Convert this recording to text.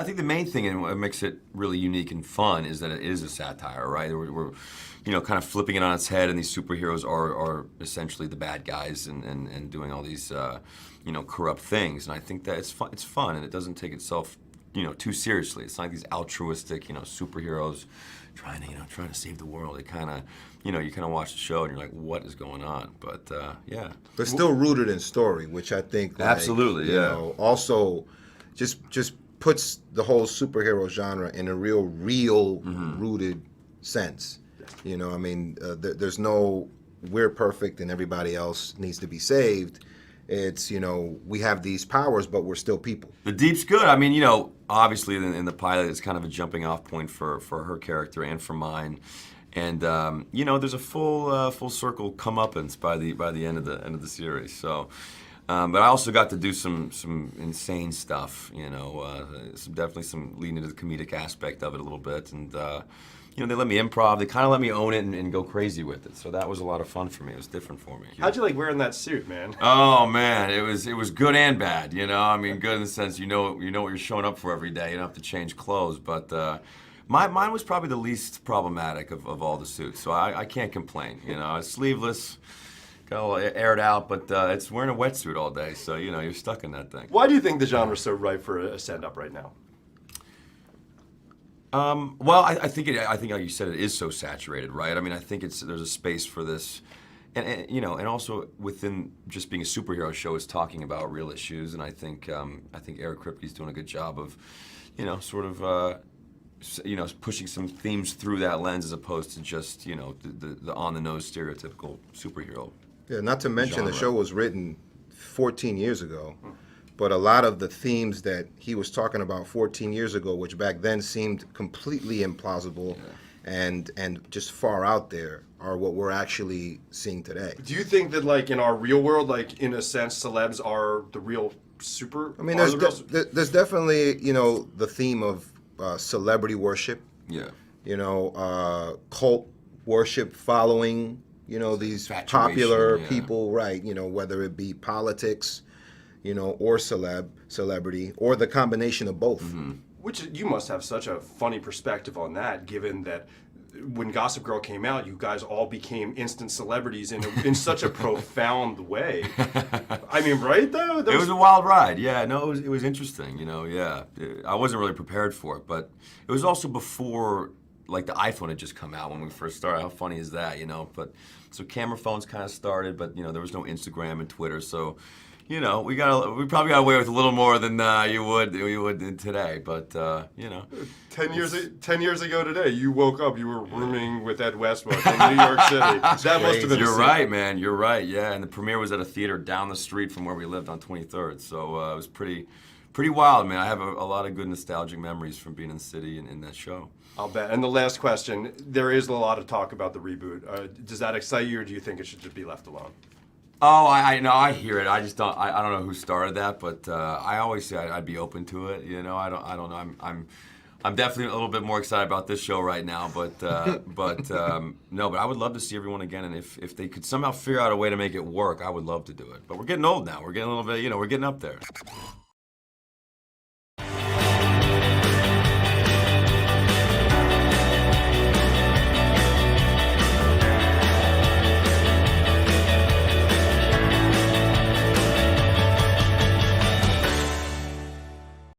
think the main thing and what makes it really unique and fun is that it is a satire, right? We're you know, kind of flipping it on its head, and these superheroes are essentially the bad guys and doing all these, you know, corrupt things. And I think that it's fun, and it doesn't take itself, you know, too seriously. It's not like these altruistic, you know, superheroes trying to save the world. It kind of, you know, you kind of watch the show and you're like, what is going on? But yeah, but still rooted in story, which I think like, absolutely, you know, also just puts the whole superhero genre in a real rooted sense. You know, I mean, there's no we're perfect and everybody else needs to be saved. It's, you know, we have these powers, but we're still people. The Deep's good. I mean, you know, obviously in the pilot, it's kind of a jumping off point for her character and for mine. And you know, there's a full circle comeuppance by the end of the series. So, but I also got to do some insane stuff. You know, definitely some leading into the comedic aspect of it a little bit, and. You know, they let me improv. They kind of let me own it and go crazy with it. So that was a lot of fun for me. It was different for me. How'd you like wearing that suit, man? Oh man, it was good and bad. You know, I mean, good in the sense you know what you're showing up for every day. You don't have to change clothes. But mine was probably the least problematic of all the suits. So I can't complain. You know, it's sleeveless, got a little aired out, but it's wearing a wetsuit all day. So you know, you're stuck in that thing. Why do you think the genre's so ripe for a stand-up right now? Well, I think like you said, it is so saturated, right? I mean, I think there's a space for this, and you know, and also within just being a superhero show is talking about real issues, and I think Eric Kripke's doing a good job of, you know, sort of, you know, pushing some themes through that lens as opposed to just, you know, the on the nose stereotypical superhero. Yeah, not to mention genre. the show was written 14 years ago. But a lot of the themes that he was talking about 14 years ago, which back then seemed completely implausible and just far out there, are what we're actually seeing today. Do you think that, like, in our real world, like, in a sense, celebs are the real super? I mean, there's definitely, you know, the theme of celebrity worship. Yeah. You know, cult worship following, you know, these popular people, right? You know, whether it be politics, you know, or celebrity, or the combination of both. Mm-hmm. Which you must have such a funny perspective on that, given that when Gossip Girl came out, you guys all became instant celebrities in such a profound way. I mean, right though? It was a wild ride. Yeah, no, it was interesting. You know, yeah, I wasn't really prepared for it, but it was also before like the iPhone had just come out when we first started. How funny is that? You know, but so camera phones kind of started, but you know, there was no Instagram and Twitter, so. You know, we probably got away with a little more than you would today, but you know. 10 years ago today, you woke up, you were rooming with Ed Westbrook in New York City. That must have been. You're right, man. You're right. Yeah, and the premiere was at a theater down the street from where we lived on 23rd, so it was pretty wild, man. I have a lot of good nostalgic memories from being in the city and in that show. I'll bet. And the last question: there is a lot of talk about the reboot. Does that excite you, or do you think it should just be left alone? Oh, I know. I hear it. I just don't. I don't know who started that, but I always say I'd be open to it. You know, I don't know. I'm definitely a little bit more excited about this show right now, but no. But I would love to see everyone again, and if they could somehow figure out a way to make it work, I would love to do it. But we're getting old now. We're getting a little bit. You know, we're getting up there.